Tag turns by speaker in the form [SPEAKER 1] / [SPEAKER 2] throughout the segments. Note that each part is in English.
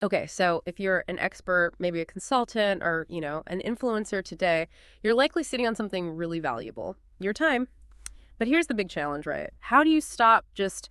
[SPEAKER 1] Okay, so if you're an expert, maybe a consultant or, an influencer today, you're likely sitting on something really valuable, your time. But here's the big challenge, right? How do you stop just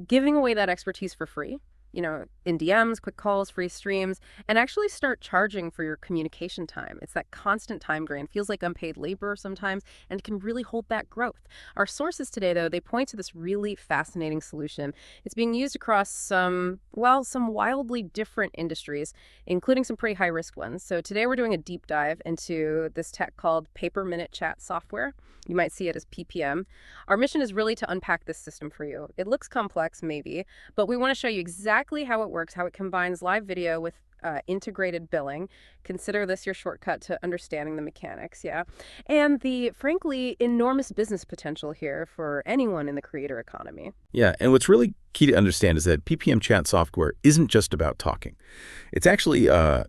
[SPEAKER 1] giving away that expertise for free? In DMs, quick calls, free streams, and actually start charging for your communication time. It's that constant time drain. Feels like unpaid labor sometimes, and it can really hold back growth. Our sources today, though, they point to this really fascinating solution. It's being used across some wildly different industries, including some pretty high risk ones. So today we're doing a deep dive into this tech called Paper Minute Chat software. You might see it as PPM. Our mission is really to unpack this system for you. It looks complex, maybe, but we want to show you exactly how it works, how it combines live video with integrated billing. Consider this your shortcut to understanding the mechanics, yeah? And the, frankly, enormous business potential here for anyone in the creator economy.
[SPEAKER 2] Yeah, and what's really key to understand is that PPM chat software isn't just about talking. It's actually a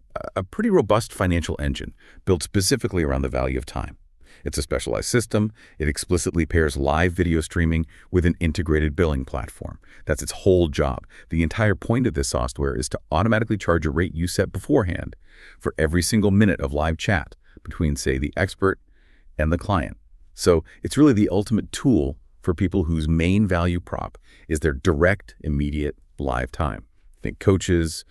[SPEAKER 2] pretty robust financial engine built specifically around the value of time. It's a specialized system. It explicitly pairs live video streaming with an integrated billing platform. That's its whole job. The entire point of this software is to automatically charge a rate you set beforehand for every single minute of live chat between, say, the expert and the client. So it's really the ultimate tool for people whose main value prop is their direct, immediate live time. Think coaches,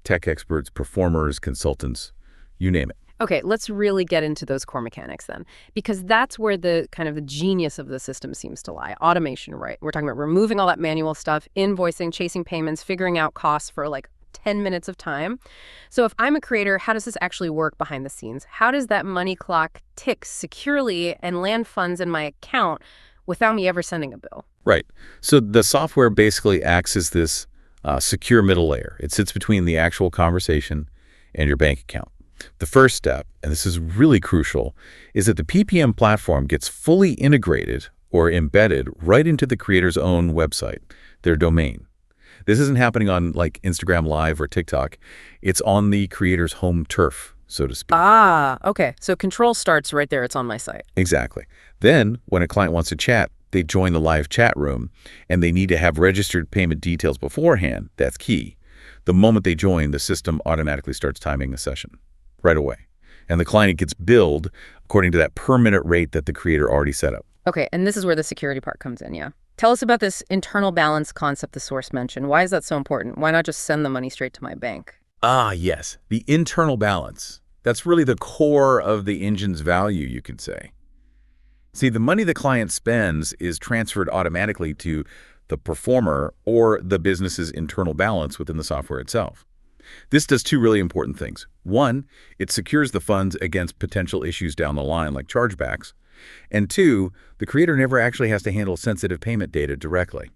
[SPEAKER 2] tech experts, performers, consultants, you name it.
[SPEAKER 1] Okay, let's really get into those core mechanics then, because that's where the kind of the genius of the system seems to lie. Automation, right? We're talking about removing all that manual stuff, invoicing, chasing payments, figuring out costs for like 10 minutes of time. So if I'm a creator, how does this actually work behind the scenes? How does that money clock tick securely and land funds in my account without me ever sending a bill?
[SPEAKER 2] Right. So the software basically acts as this secure middle layer. It sits between the actual conversation and your bank account. The first step, and this is really crucial, is that the PPM platform gets fully integrated or embedded right into the creator's own website, their domain. This isn't happening on like Instagram Live or TikTok. It's on the creator's home turf, so to speak.
[SPEAKER 1] Ah, okay. So control starts right there. It's on my site.
[SPEAKER 2] Exactly. Then, when a client wants to chat, they join the live chat room, and they need to have registered payment details beforehand. That's key. The moment they join, the system automatically starts timing the session right away. And the client gets billed according to that per-minute rate that the creator already set up.
[SPEAKER 1] Okay, and this is where the security part comes in, yeah. Tell us about this internal balance concept the source mentioned. Why is that so important? Why not just send the money straight to my bank?
[SPEAKER 2] Ah, yes, the internal balance. That's really the core of the engine's value, you could say. See, the money the client spends is transferred automatically to the performer or the business's internal balance within the software itself. This does two really important things. One, it secures the funds against potential issues down the line like chargebacks. And two, the creator never actually has to handle sensitive payment data directly.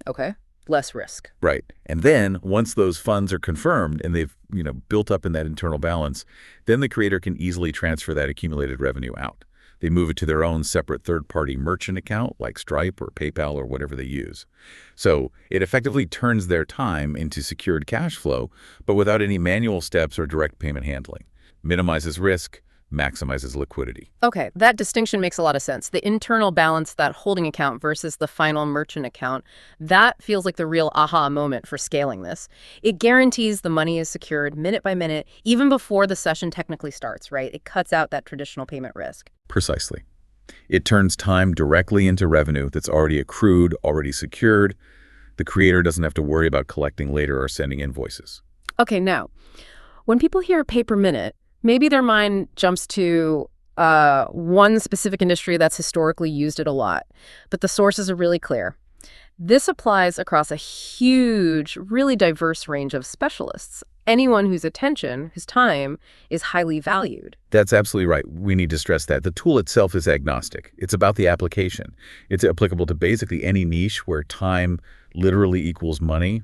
[SPEAKER 1] Okay. Less risk.
[SPEAKER 2] Right. And then once those funds are confirmed and they've, built up in that internal balance, then the creator can easily transfer that accumulated revenue out. They move it to their own separate third-party merchant account like Stripe or PayPal or whatever they use. So it effectively turns their time into secured cash flow, but without any manual steps or direct payment handling. Minimizes risk, maximizes liquidity.
[SPEAKER 1] Okay, that distinction makes a lot of sense. The internal balance, that holding account versus the final merchant account, that feels like the real aha moment for scaling this. It guarantees the money is secured minute by minute, even before the session technically starts, right? It cuts out that traditional payment risk.
[SPEAKER 2] Precisely. It turns time directly into revenue that's already accrued, already secured. The creator doesn't have to worry about collecting later or sending invoices.
[SPEAKER 1] Okay, now, when people hear pay per minute, maybe their mind jumps to one specific industry that's historically used it a lot, but the sources are really clear. This applies across a huge, really diverse range of specialists. Anyone whose attention, whose time, is highly valued.
[SPEAKER 2] That's absolutely right. We need to stress that. The tool itself is agnostic. It's about the application. It's applicable to basically any niche where time literally equals money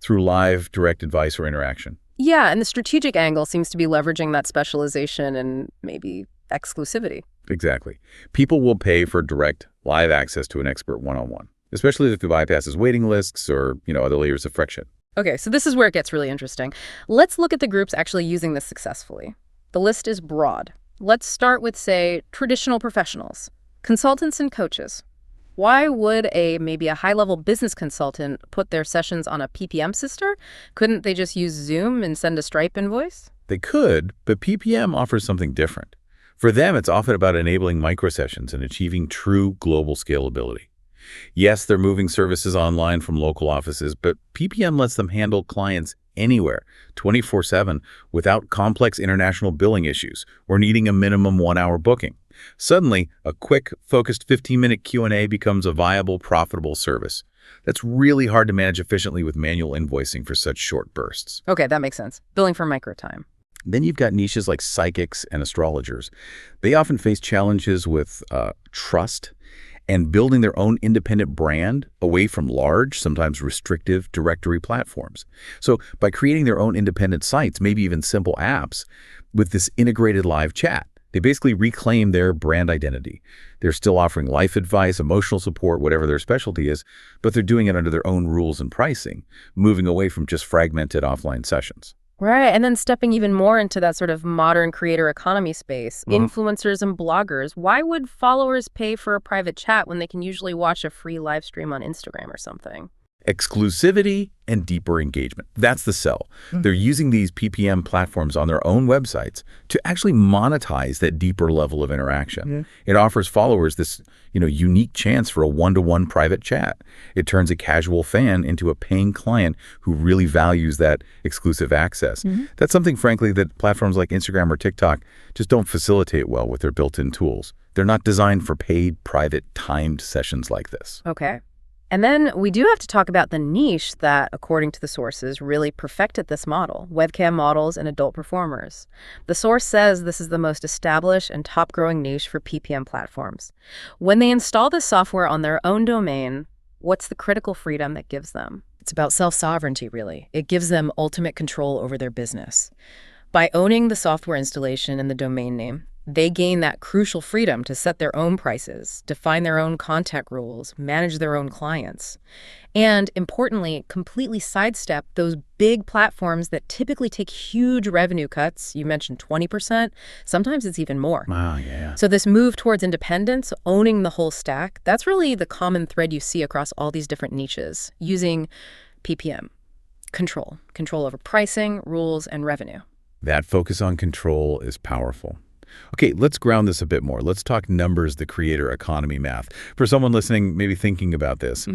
[SPEAKER 2] through live, direct advice or interaction.
[SPEAKER 1] Yeah, and the strategic angle seems to be leveraging that specialization and maybe exclusivity.
[SPEAKER 2] Exactly. People will pay for direct, live access to an expert one-on-one, especially if it bypasses waiting lists or, other layers of friction.
[SPEAKER 1] Okay, so this is where it gets really interesting. Let's look at the groups actually using this successfully. The list is broad. Let's start with, say, traditional professionals, consultants and coaches. Why would maybe a high-level business consultant put their sessions on a PPM sister? Couldn't they just use Zoom and send a Stripe invoice?
[SPEAKER 2] They could, but PPM offers something different. For them, it's often about enabling microsessions and achieving true global scalability. Yes, they're moving services online from local offices, but PPM lets them handle clients anywhere, 24/7, without complex international billing issues or needing a minimum 1-hour booking. Suddenly, a quick, focused 15-minute Q&A becomes a viable, profitable service. That's really hard to manage efficiently with manual invoicing for such short bursts.
[SPEAKER 1] Okay, that makes sense. Billing for micro time.
[SPEAKER 2] Then you've got niches like psychics and astrologers. They often face challenges with trust and building their own independent brand away from large, sometimes restrictive directory platforms. So by creating their own independent sites, maybe even simple apps, with this integrated live chat, they basically reclaim their brand identity. They're still offering life advice, emotional support, whatever their specialty is, but they're doing it under their own rules and pricing, moving away from just fragmented offline sessions.
[SPEAKER 1] Right, and then stepping even more into that sort of modern creator economy space, influencers and bloggers. Why would followers pay for a private chat when they can usually watch a free live stream on Instagram or something?
[SPEAKER 2] Exclusivity and deeper engagement. That's the sell. They're using these PPM platforms on their own websites to actually monetize that deeper level of interaction. It offers followers this, unique chance for a one-to-one private chat. It turns a casual fan into a paying client who really values that exclusive access. That's something, frankly, that platforms like Instagram or TikTok just don't facilitate well with their built-in tools. They're not designed for paid, private, timed sessions like this.
[SPEAKER 1] Okay. And then we do have to talk about the niche that, according to the sources, really perfected this model: webcam models and adult performers. The source says this is the most established and top-growing niche for PPM platforms. When they install this software on their own domain, what's the critical freedom that gives them?
[SPEAKER 3] It's about self-sovereignty, really. It gives them ultimate control over their business. By owning the software installation and the domain name, they gain that crucial freedom to set their own prices, define their own contact rules, manage their own clients, and, importantly, completely sidestep those big platforms that typically take huge revenue cuts. You mentioned 20%. Sometimes it's even more.
[SPEAKER 2] Wow, yeah.
[SPEAKER 3] So this move towards independence, owning the whole stack, that's really the common thread you see across all these different niches, using PPM. Control over pricing, rules, and revenue.
[SPEAKER 2] That focus on control is powerful. Okay, let's ground this a bit more. Let's talk numbers, the creator economy math. For someone listening, maybe thinking about this,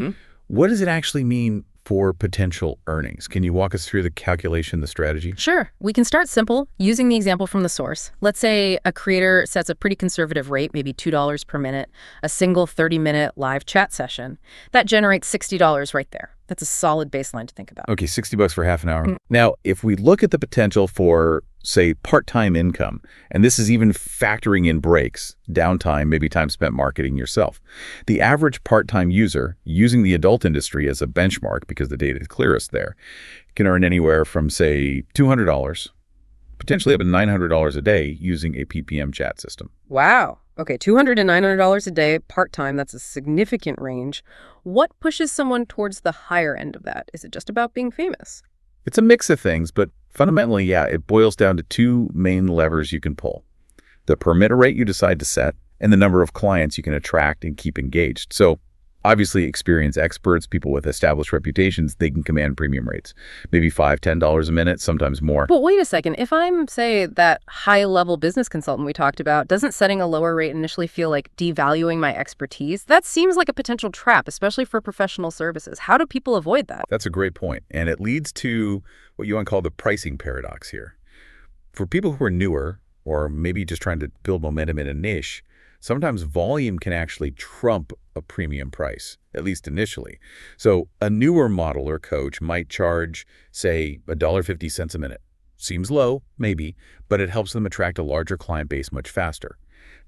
[SPEAKER 2] what does it actually mean for potential earnings? Can you walk us through the calculation, the strategy?
[SPEAKER 3] Sure. We can start simple, using the example from the source. Let's say a creator sets a pretty conservative rate, maybe $2 per minute, a single 30-minute live chat session. That generates $60 right there. That's a solid baseline to think about.
[SPEAKER 2] Okay, $60 for half an hour. Now, if we look at the potential for, say, part-time income, and this is even factoring in breaks, downtime, maybe time spent marketing yourself, the average part-time user, using the adult industry as a benchmark because the data is clearest there, can earn anywhere from, say, $200, potentially up to $900 a day using a PPM chat system.
[SPEAKER 1] Wow. Okay, $200 to $900 a day, part-time, that's a significant range. What pushes someone towards the higher end of that? Is it just about being famous?
[SPEAKER 2] It's a mix of things, but fundamentally, yeah, it boils down to two main levers you can pull: the per minute rate you decide to set and the number of clients you can attract and keep engaged. So obviously, experienced experts, people with established reputations, they can command premium rates, maybe $5, $10 a minute, sometimes more.
[SPEAKER 1] But wait a second. If I'm, say, that high-level business consultant we talked about, doesn't setting a lower rate initially feel like devaluing my expertise? That seems like a potential trap, especially for professional services. How do people avoid that?
[SPEAKER 2] That's a great point, and it leads to what you want to call the pricing paradox here. For people who are newer, or maybe just trying to build momentum in a niche, sometimes volume can actually trump a premium price, at least initially. So a newer model or coach might charge, say, $1.50 a minute. Seems low, maybe, but it helps them attract a larger client base much faster.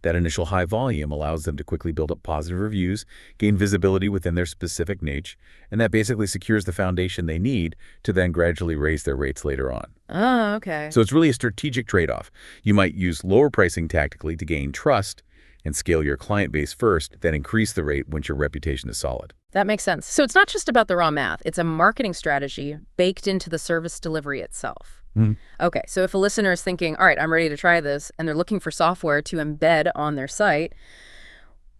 [SPEAKER 2] That initial high volume allows them to quickly build up positive reviews, gain visibility within their specific niche, and that basically secures the foundation they need to then gradually raise their rates later on.
[SPEAKER 1] Oh, okay.
[SPEAKER 2] So it's really a strategic trade-off. You might use lower pricing tactically to gain trust and scale your client base first, then increase the rate once your reputation is solid.
[SPEAKER 1] That makes sense. So it's not just about the raw math. It's a marketing strategy baked into the service delivery itself. Okay, so if a listener is thinking, all right, I'm ready to try this, and they're looking for software to embed on their site,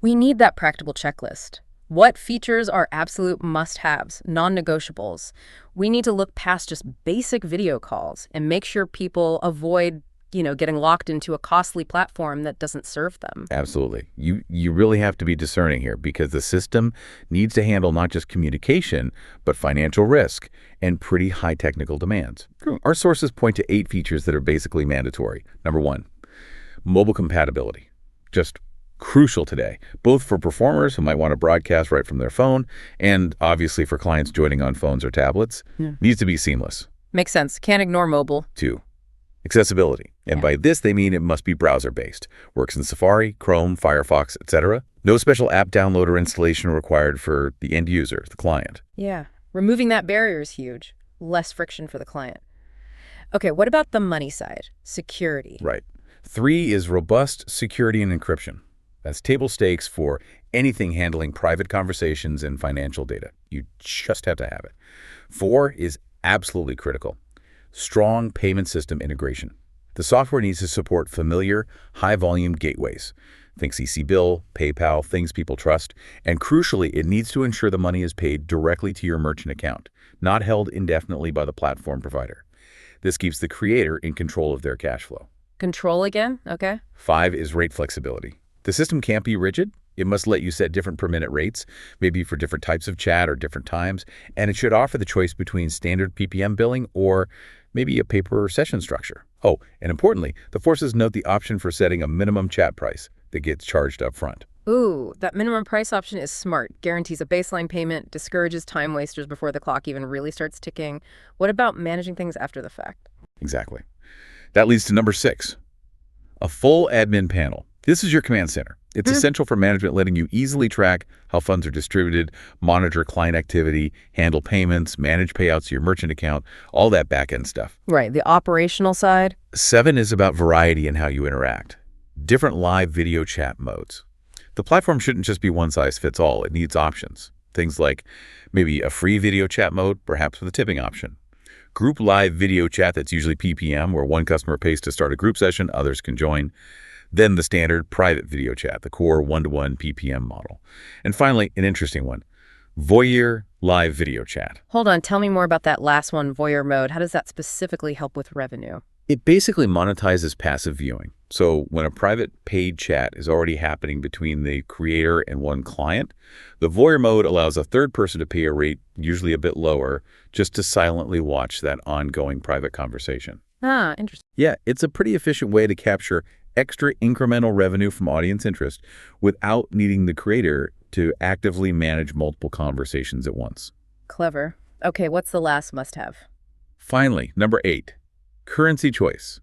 [SPEAKER 1] we need that practical checklist.
[SPEAKER 3] What features are absolute must-haves, non-negotiables? We need to look past just basic video calls and make sure people avoid, getting locked into a costly platform that doesn't serve them.
[SPEAKER 2] Absolutely. You really have to be discerning here because the system needs to handle not just communication, but financial risk and pretty high technical demands. Our sources point to 8 features that are basically mandatory. Number 1, mobile compatibility. Just crucial today, both for performers who might want to broadcast right from their phone and obviously for clients joining on phones or tablets.
[SPEAKER 3] Yeah.
[SPEAKER 2] Needs to be seamless.
[SPEAKER 3] Makes sense. Can't ignore mobile.
[SPEAKER 2] 2, accessibility. And
[SPEAKER 3] Yeah.
[SPEAKER 2] by this, they mean it must be browser-based. Works in Safari, Chrome, Firefox, etc. No special app download or installation required for the end user, the client.
[SPEAKER 3] Yeah. Removing that barrier is huge. Less friction for the client. Okay, what about the money side? Security.
[SPEAKER 2] Right. 3 is robust security and encryption. That's table stakes for anything handling private conversations and financial data. You just have to have it. 4 is absolutely critical. Strong payment system integration. The software needs to support familiar, high-volume gateways. Think CC Bill, PayPal, things people trust. And crucially, it needs to ensure the money is paid directly to your merchant account, not held indefinitely by the platform provider. This keeps the creator in control of their cash flow.
[SPEAKER 3] Control again? Okay.
[SPEAKER 2] 5 is rate flexibility. The system can't be rigid. It must let you set different per-minute rates, maybe for different types of chat or different times, and it should offer the choice between standard PPM billing or maybe a pay-per session structure. Oh, and importantly, the forces note the option for setting a minimum chat price that gets charged up front.
[SPEAKER 3] Ooh, that minimum price option is smart. Guarantees a baseline payment, discourages time wasters before the clock even really starts ticking. What about managing things after the fact?
[SPEAKER 2] Exactly. That leads to number 6, a full admin panel. This is your command center. It's essential for management, letting you easily track how funds are distributed, monitor client activity, handle payments, manage payouts to your merchant account, all that back-end stuff.
[SPEAKER 3] Right, the operational side.
[SPEAKER 2] 7 is about variety in how you interact. Different live video chat modes. The platform shouldn't just be one size fits all. It needs options. Things like maybe a free video chat mode, perhaps with a tipping option. Group live video chat that's usually PPM, where one customer pays to start a group session, others can join. Then the standard private video chat, the core one-to-one PPM model. And finally, an interesting one, voyeur live video chat.
[SPEAKER 3] Hold on, tell me more about that last one, voyeur mode. How does that specifically help with revenue?
[SPEAKER 2] It basically monetizes passive viewing. So when a private paid chat is already happening between the creator and one client, the voyeur mode allows a third person to pay a rate, usually a bit lower, just to silently watch that ongoing private conversation.
[SPEAKER 3] Ah, interesting.
[SPEAKER 2] Yeah, it's a pretty efficient way to capture extra incremental revenue from audience interest without needing the creator to actively manage multiple conversations at once.
[SPEAKER 3] Clever. Okay, what's the last must-have?
[SPEAKER 2] Finally, number 8, currency choice.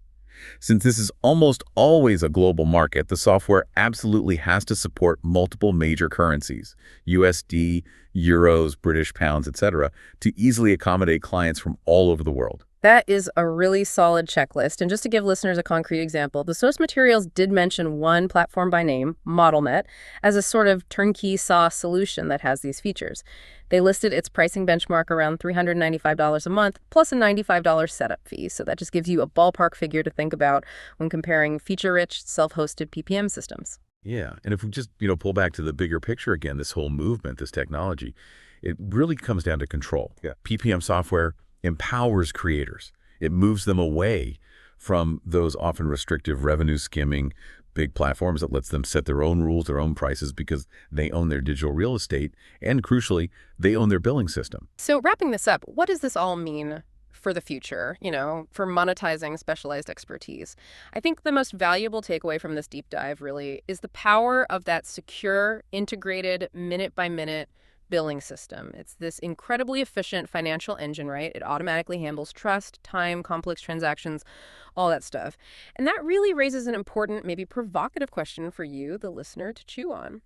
[SPEAKER 2] Since this is almost always a global market, the software absolutely has to support multiple major currencies, USD, euros, British pounds, etc., to easily accommodate clients from all over the world.
[SPEAKER 3] That is a really solid checklist. And just to give listeners a concrete example, the source materials did mention one platform by name, ModelNet, as a sort of turnkey SaaS solution that has these features. They listed its pricing benchmark around $395 a month, plus a $95 setup fee. So that just gives you a ballpark figure to think about when comparing feature-rich, self-hosted PPM systems.
[SPEAKER 2] Yeah, and if we just, pull back to the bigger picture again, this whole movement, this technology, it really comes down to control. Yeah. PPM software empowers creators. It moves them away from those often restrictive revenue skimming big platforms that lets them set their own rules, their own prices because they own their digital real estate and crucially, they own their billing system.
[SPEAKER 1] So wrapping this up, what does this all mean for the future, for monetizing specialized expertise? I think the most valuable takeaway from this deep dive really is the power of that secure, integrated, minute-by-minute billing system. It's this incredibly efficient financial engine, right? It automatically handles trust, time, complex transactions, all that stuff. And that really raises an important, maybe provocative question for you, the listener, to chew on.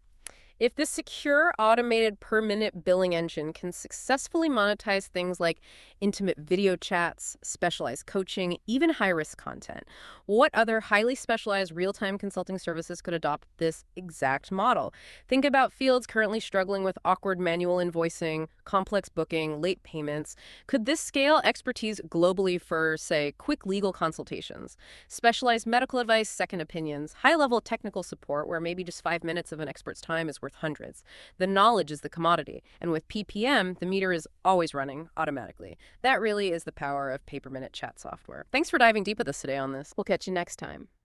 [SPEAKER 1] If this secure, automated, per-minute billing engine can successfully monetize things like intimate video chats, specialized coaching, even high-risk content, what other highly specialized real-time consulting services could adopt this exact model? Think about fields currently struggling with awkward manual invoicing, complex booking, late payments. Could this scale expertise globally for, say, quick legal consultations, specialized medical advice, second opinions, high-level technical support where maybe just 5 minutes of an expert's time is worth hundreds. The knowledge is the commodity, and with PPM, the meter is always running automatically. That really is the power of pay-per-minute chat software. Thanks for diving deep with us today on this. We'll catch you next time.